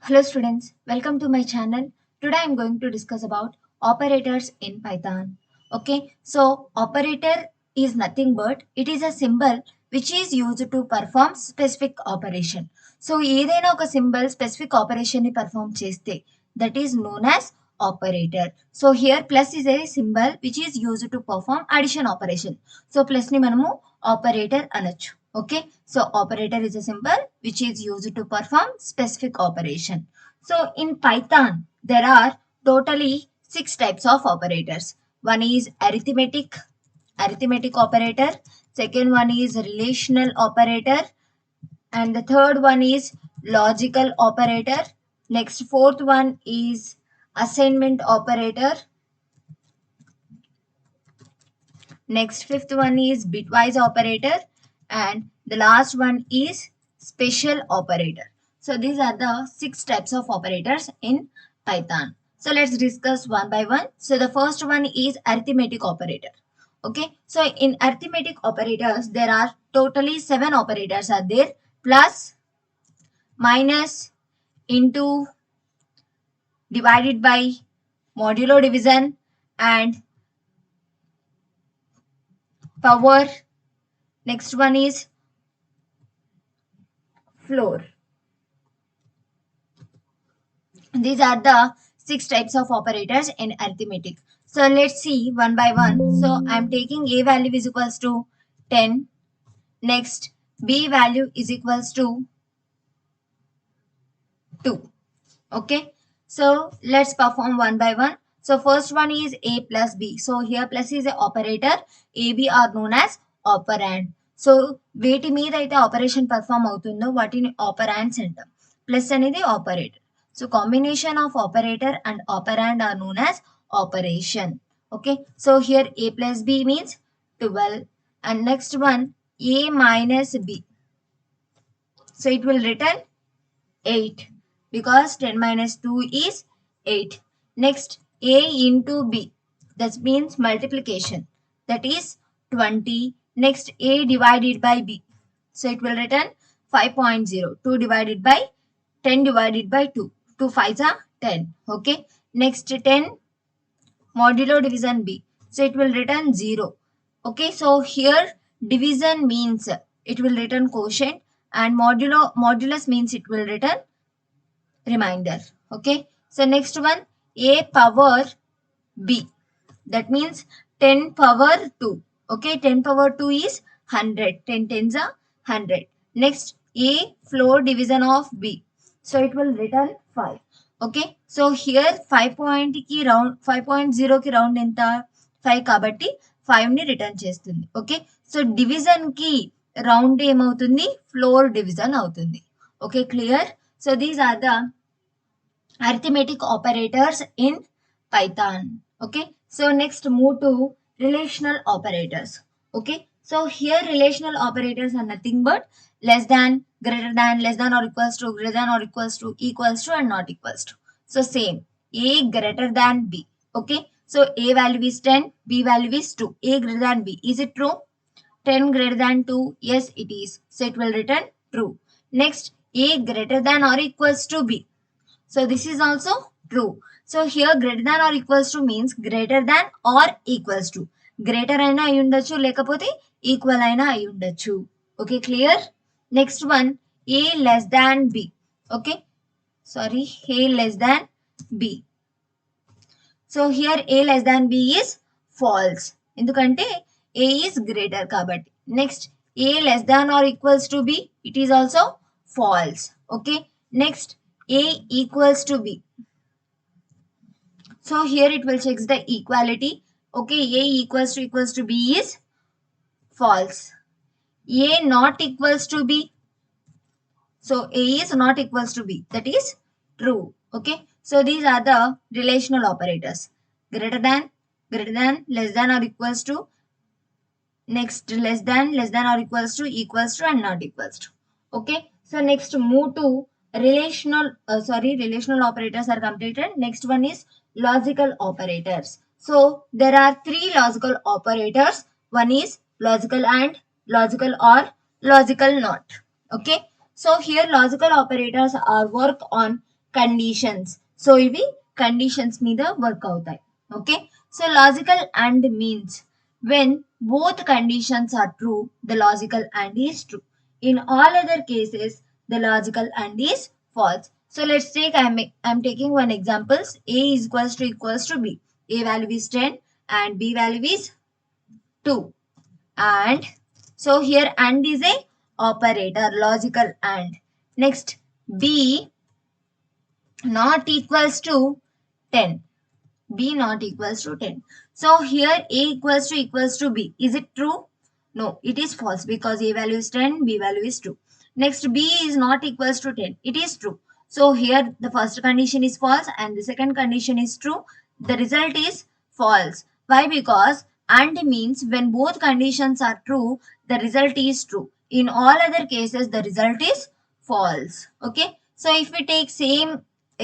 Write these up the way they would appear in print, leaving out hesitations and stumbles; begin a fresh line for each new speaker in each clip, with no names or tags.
Hello students, welcome to my channel. Today I am going to discuss about operators in Python. Okay, so operator is nothing but it is a symbol which is used to perform specific operation. So ఏదైనా ఒక symbol specific operation ని perform చేస్తే that is known as operator. So here plus is a symbol which is used to perform addition operation. So plus ని మనము operator అనొచ్చు. Okay, so operator is a symbol which is used to perform specific operation. So in Python there are totally 6 types of operators. One is arithmetic operator, second one is relational operator, and the third one is logical operator. Next fourth one is assignment operator. Next fifth one is bitwise operator, and the last one is special operator. So these are the 6 types of operators in Python. So let's discuss one by one. So the first one is arithmetic operator. Okay, so in arithmetic operators there are totally 7 operators are there: plus, minus, into, divided by, modulo division, and power. Next one is floor. These are the 6 types of operators in arithmetic. So let's see one by one. So I'm taking a value is equals to 10. Next, b value is equals to 2. Okay. So let's perform one by one. So first one is a plus b. So here plus is a operator. A, b are known as operand. So వేటి మీద అయితే operation perform అవుతుందో వాటిని operands అంటాం. Plus అనేది operator. So combination of operator and operand are known as operation. Okay. So here a plus b means 12. And next one a minus b. So it will return 8 because 10 minus 2 is 8. Next a into b. That means multiplication. That is 20. Next a divided by b. So it will return 5.0. 2 divided by 10 divided by 2. 2 5s are 10. Okay. Next 10 modulo division b. So it will return 0. Okay. So here division means it will return quotient, and modulus means it will return remainder. Okay. So next one a power b. That means 10 power 2. Okay. 10 power 2 is 100. 10 tens are 100. Next a floor division of b. So it will return 5. Okay. So here 5.0 కి round ఎంత 5 కాబట్టి 5 ని return చేస్తుంది. Okay. So division కి round ఏమవుతుంది floor division అవుతుంది. Okay, clear. So these are the arithmetic operators in Python. Okay. So next move to relational operators. Okay. So here relational operators are nothing but less than, greater than, less than or equals to, greater than or equals to, and not equals to. So same a greater than b. Okay. So a value is 10, b value is 2. A greater than b. Is it true? 10 greater than 2. Yes, it is. So it will return true. Next a greater than or equals to b. So this is also true. So here greater than or equals to means greater than or equals to. Greater aina ayi undachu lekapothe equal aina ayi undachu. Okay, clear. Next one a less than b. Okay, sorry, a less than b. So here a less than b is false endukante a is greater kabatti. Next a less than or equals to b, it is also false. Okay. Next a equals to b. So here it will check the equality. Okay, a equals to b is false. A not equals to b. So a is not equals to b. That is true. Okay. So these are the relational operators. Greater than, less than or equals to. Next less than or equals to, and not equals to. Okay. So next move to relational operators are completed. Next one is logical operators. So there are 3 logical operators. One is logical and, logical or, logical not. Okay. So here logical operators are work on conditions. So ఇవి conditions మీద work అవుతాయి. Okay, so logical and means when both conditions are true, the logical and is true. In all other cases, the logical and is false. So let's take, I'm taking one examples. A is equals to B. A value is 10 and B value is 2. And so here and is a operator, logical and. Next, B not equals to 10. B not equals to 10. So here A equals to B. Is it true? No, it is false because A value is 10, B value is 2. Next, B is not equals to 10. It is true. So here the first condition is false and the second condition is true. The result is false. Why? Because and means when both conditions are true, the result is true. In all other cases, the result is false. Okay. So if we take same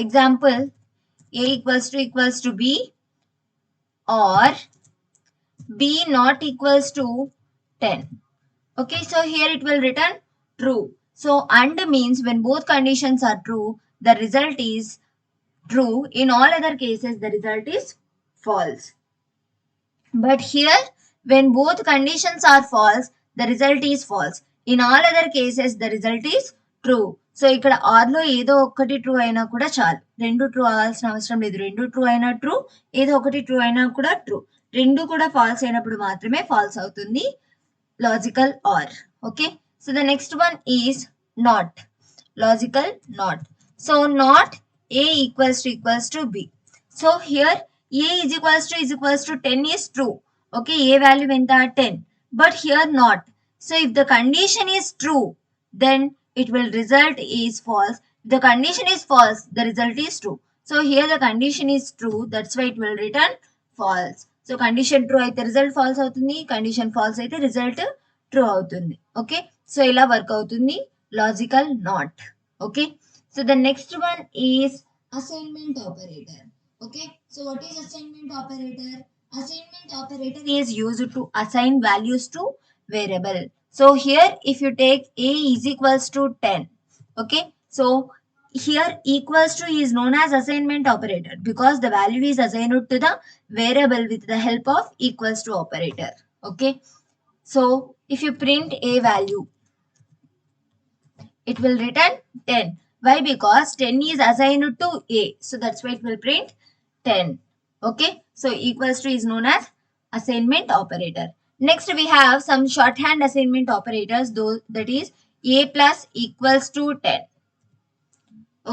example, A equals to B or B not equals to 10. Okay, so here it will return true. So and means when both conditions are true, the result is true. In all other cases, the result is false. But here, when both conditions are false, the result is false. In all other cases, the result is true. So ఇక్కడ are లో ఏదో ఒకటి true అయినా కూడా చాలు. రెండు true అవ్వాల్సిన అవసరం లేదు. రెండు ట్రూ అయినా ట్రూ, ఏదో ఒకటి ట్రూ అయినా కూడా ట్రూ. రెండు కూడా ఫాల్స్ అయినప్పుడు మాత్రమే ఫాల్స్ అవుతుంది logical are. Okay, so the next one is not. Logical not. So not A equals to B. So here A is equals to 10 is true. Okay, A value enta 10. But here not. So if the condition is true, then it will result is false. If the condition is false, the result is true. So here the condition is true. That's why it will return false. So condition true aithe result false avutundi. Condition false aithe result true avutundi. Okay. So ila work avutundi logical not. Okay. So the next one is assignment operator. Okay. So what is assignment operator? Assignment operator is used to assign values to variable. So here if you take A is equals to 10. Okay. So here equals to is known as assignment operator because the value is assigned to the variable with the help of equals to operator. Okay. So if you print A value, it will return 10. Why? Because 10 is assigned to A. So that's why it will print 10. Okay. So equals to is known as assignment operator. Next we have some shorthand assignment operators, though, that is A plus equals to 10.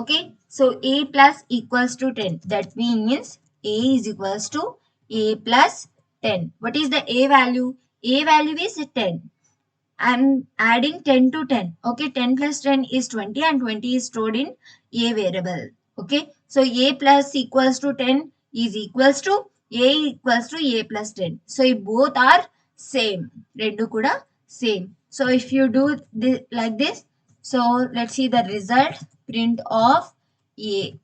Okay. So A plus equals to 10. That means A is equals to A plus 10. What is the A value? A value is 10. I'm adding 10 to 10. Okay, 10 plus 10 is 20 and 20 is stored in A variable. Okay, so A plus equals to 10 is equals to A equals to A plus 10. So if both are same, rendu kuda same. So if you do this like this, so let's see the result, print of A.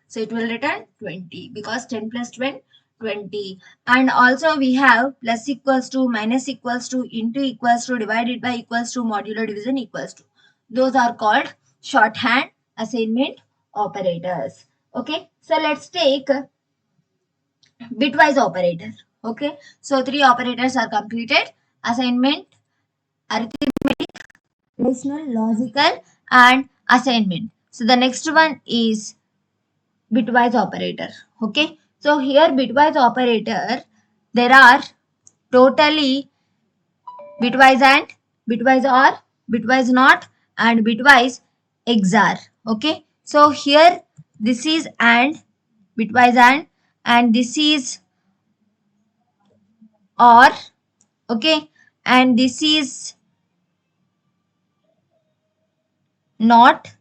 So it will return 20 because 10 plus 20. 20. And also we have plus equals to, minus equals to, into equals to, divided by equals to, modulo division equals to. Those are called shorthand assignment operators. Okay. So let's take bitwise operator. Okay. So 3 operators are completed: assignment, arithmetic, relational, logical, and assignment. So the next one is bitwise operator. Okay. So here bitwise operator, there are totally bitwise and, bitwise or, bitwise not, and bitwise XOR. Okay. So here this is and, bitwise and this is or. Okay. And this is not.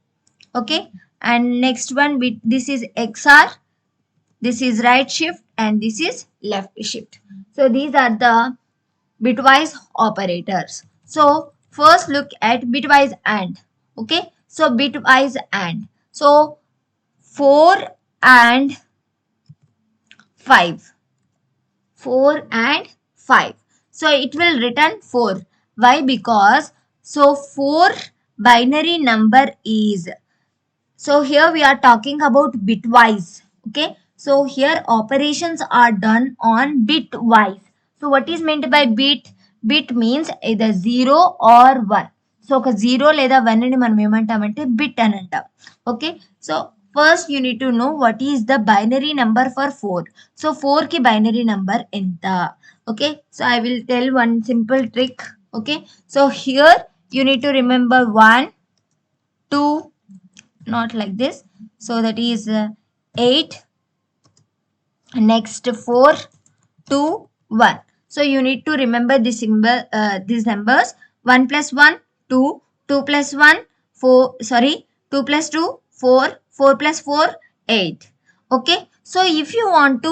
Okay. And next one, this is XOR. This is right shift and this is left shift. So these are the bitwise operators. So first look at bitwise and. Okay. So bitwise and. So 4 and 5. 4 and 5. So it will return 4. Why? Because so 4 binary number is So here we are talking about bitwise. Okay. So here operations are done on bitwise. So what is meant by bit? Bit means either 0 or 1. So ఒక 0 లేదా 1 ని మనం ఏమంటామంటే bit అని అంటాం. Okay. So first you need to know what is the binary number for 4. So 4 కి binary number ఎంత? Okay. So I will tell one simple trick. Okay. So here you need to remember 1, 2, not like this, so that is 8, next 4, 2, 1. So you need to remember this symbol, these numbers. 1 plus 1 2, 2 plus 1 4, sorry, 2 plus 2 4, 4 plus 4 8. Okay, so if you want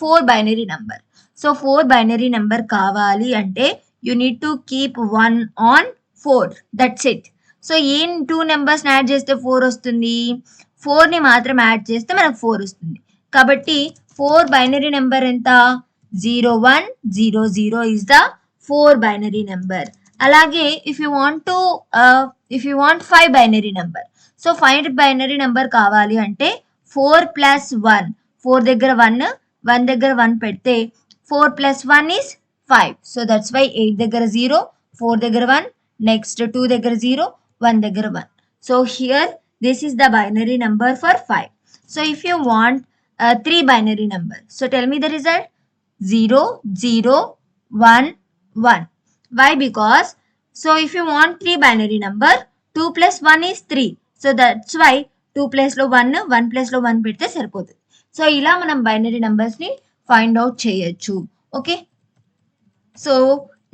4 binary number, so 4 binary number kavali ante you need to keep 1 on 4, that's it. So ఏం 2 నెంబర్స్ని add చేస్తే 4 వస్తుంది? 4ని మాత్రం add చేస్తే మనకు 4 వస్తుంది. కాబట్టి 4 binary number ఎంత? 0100 is the 4 binary number. అలాగే if you want 5 binary number, so 5 binary number కావాలి అంటే 4 plus 1, 4 దగ్గర 1, 1 దగ్గర 1 పెడితే 4 plus 1 is 5. So that's why 8 దగ్గర 0, 4 దగ్గర 1, next 2 దగ్గర 0, 1 దగ్గర 1. So here this is the binary number for 5. So if you want 3 binary number, so tell me the result. 0 0 1 1. Why? Because so if you want 3 binary number, 2 plus 1 is 3. So that's why 2 plus లో 1, 1 plus లో 1 పెడితే సరిపోతుంది. So ఇలా మనం binary numbers ని find out చేయొచ్చు. Okay. So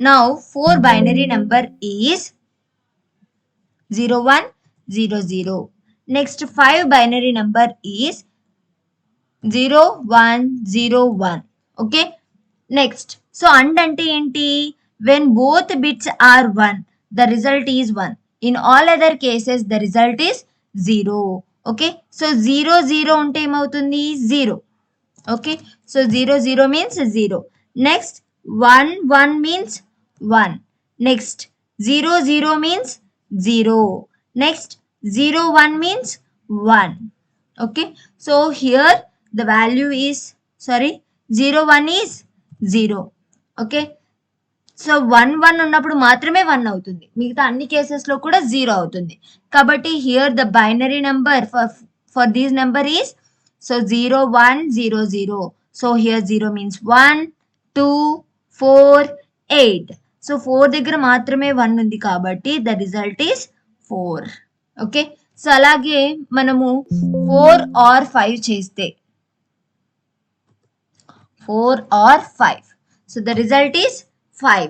now 4 binary number is 0100. Next 5 binary number is 0101. Okay. Next, so AND ante enti? When both bits are 1, the result is 1. In all other cases, the result is 0. Okay. So 00 unte emautundi? 0. Okay. So 00 means 0. Next 1 means 1. Next 00 means 0. Next 01 means 1. Okay. So here the value is 01 is 0. Okay. So 1 ఉన్నప్పుడు మాత్రమే 1 అవుతుంది, మిగతా అన్ని కేసెస్లో కూడా 0 అవుతుంది. కాబట్టి here the binary number for these number is so 0100. So here 0 means 1 2 4 8. So 4 దగ్గర మాత్రమే 1 ఉంది కాబట్టి the result is 4. Okay. So అలాగే మనము 4 or 5 చేస్తే 4 or 5. So the result is 5.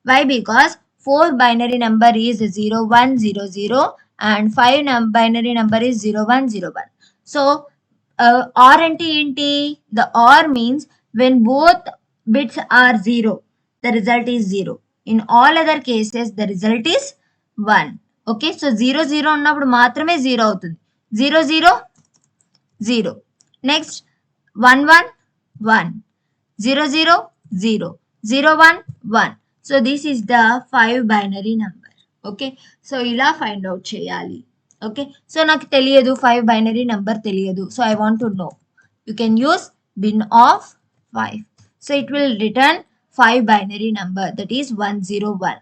Why? Because 4 binary number is 0100 and 5 binary number is 0101. So OR ante enti? The OR means when both bits are 0, the result is 0. In all other cases, the result is 1. Okay. So 00 ఉన్నప్పుడు మాత్రమే 0 అవుతుంది. 00 0. Next 11 1. 00 0. 01 1. So this is the 5 binary number. Okay. So ఇలా find out చేయాలి. Okay. So నాకు తెలియదు 5 binary number తెలియదు. So I want to know. You can use bin of 5. So it will return 5 binary number, that is 101.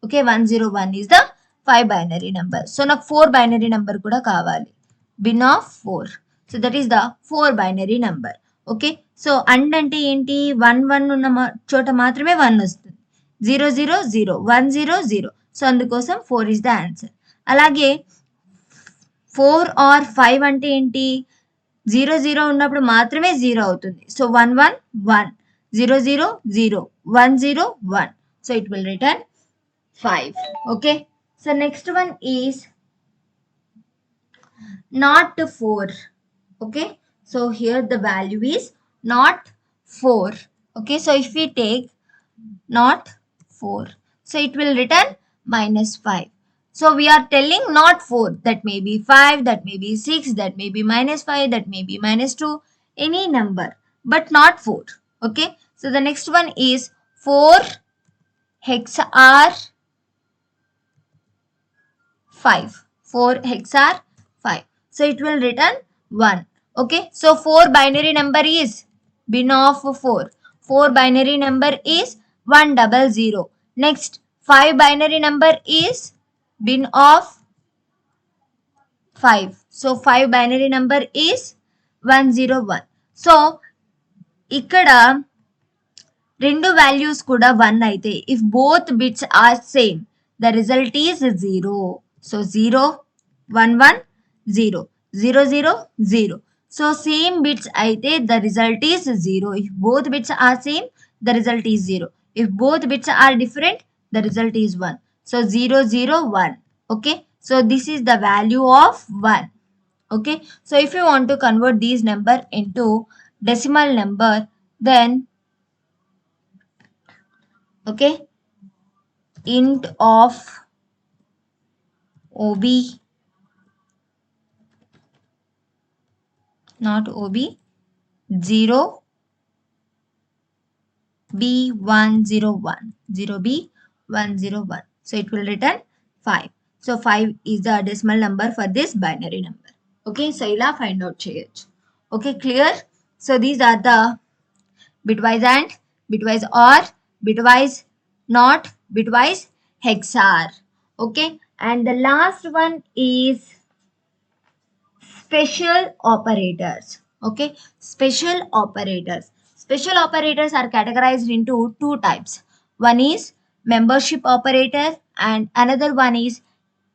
Okay. 101 is the 5 binary number. So నాకు 4 binary number కూడా కావాలి. Bin of 4. So that is the 4 binary number. Okay. So and అంటే ఏంటి? 1 ఉన్న చోట మాత్రమే 1 వస్తుంది. 000 100. So అందుకోసం 4 is the answer. అలాగే 4 or 5 అంటే ఏంటి? 00 ఉన్నప్పుడు మాత్రమే 0 అవుతుంది. So 111 000 101. So it will return 5. Okay. So next one is not 4. Okay. So here the value is not 4. Okay. So if we take not 4, so it will return -5. So we are telling not 4. That may be 5, that may be 6, that may be -5, that may be -2, any number, but not 4. Okay. So the next one is 4 hexar 5. 4 hexar 5. So it will return 1. Okay. So 4 binary number is bin of 4. 4 binary number is 100. Next 5 binary number is bin of 5. So 5 binary number is 101. So ఇక్కడ రెండు values కూడా 1 అయితే if both bits are same the result is 0. So 0 1 1 0 0 0 0. So same bits అయితే the result is 0. If both bits are same the result is 0. If both bits are different the result is 1. So 0 0 1. Okay. So this is the value of 1. Okay. So if you want to convert these number into decimal number, then okay, int of ob, not ob, 0 b101, 0b101. So it will return 5. So 5 is the decimal number for this binary number. Okay, so ila find out cheyochu. Okay, clear? So these are the bitwise and, bitwise or, bitwise not, bitwise hexar. Okay, and the last one is special operators. Okay, special operators. Special operators are categorized into two types. One is membership operator and another one is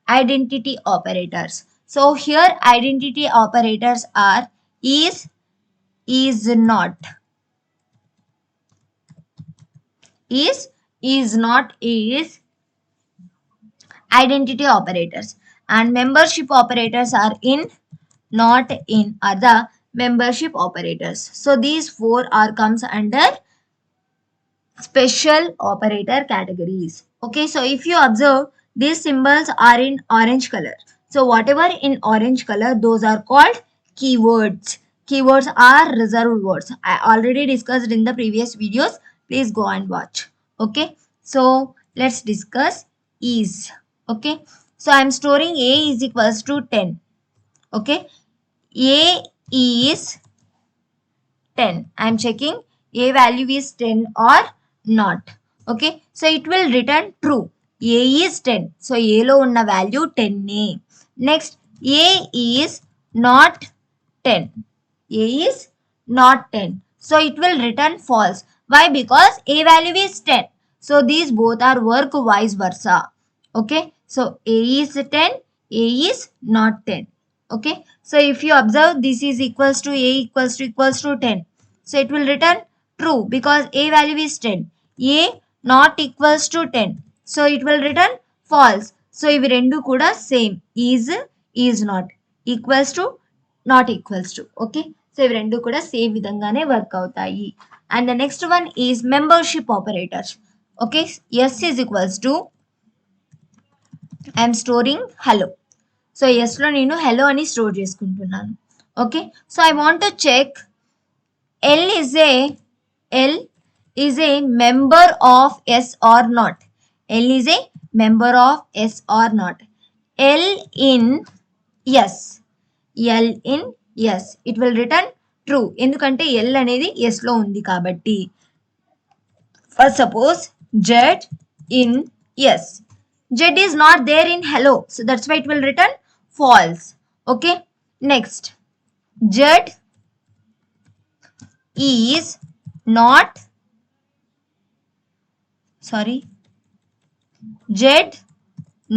identity operators. So here identity operators are is not, is not, is identity operators, and membership operators are in, not in are the membership operators. So these four are comes under special operator categories. Okay, so if you observe, these symbols are in orange color. So whatever in orange color, those are called keywords. Keywords are reserved words. I already discussed in the previous videos. Please go and watch. Okay, so let's discuss is. Okay, so I'm storing a is equals to 10. Okay, a is 10. I'm checking a value is 10 or not. Okay, so it will return true. A is 10. So A lo unna value 10. Next, A is not 10. A is not 10. So it will return false. Why? Because A value is 10. So these both are work vice versa. Okay, so A is 10, A is not 10. Okay, so if you observe, this is equals to A equals to 10. So it will return true because A value is 10. A not equals to 10. So it will return false. So ఇవి రెండు కూడా same, is not, equals to not equals to. Okay, so ఇవి రెండు కూడా same విధంగానే work అవుతాయి. And the next one is membership operators. Okay, S is equals to, I'm storing hello. So ఎస్లో నేను హలో అని స్టోర్ చేసుకుంటున్నాను. ఓకే, so I want to check L is a member of S or not. L is a member of S or not. L in yes. L in yes. It will return true. ఎందుకంటే L అనేది yes లో ఉంది కాబట్టి. First suppose Z in yes. Z is not there in hello. So that's why it will return false. Okay. Next. Z is not, sorry, Z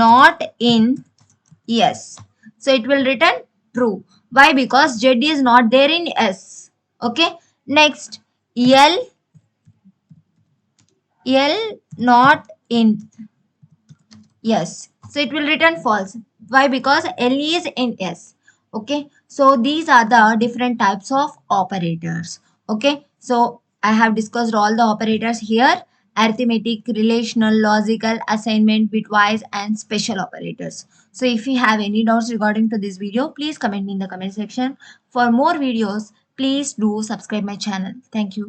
not in yes. So it will return true. Why? Because Z is not there in S. Okay. Next, L not in yes. So it will return false. Why? Because L is in S. Okay, so these are the different types of operators. Okay, so I have discussed all the operators here: arithmetic, relational, logical, assignment, bitwise, and special operators. So if you have any doubts regarding to this video, please comment me in the comment section. For more videos, please do subscribe my channel. Thank you.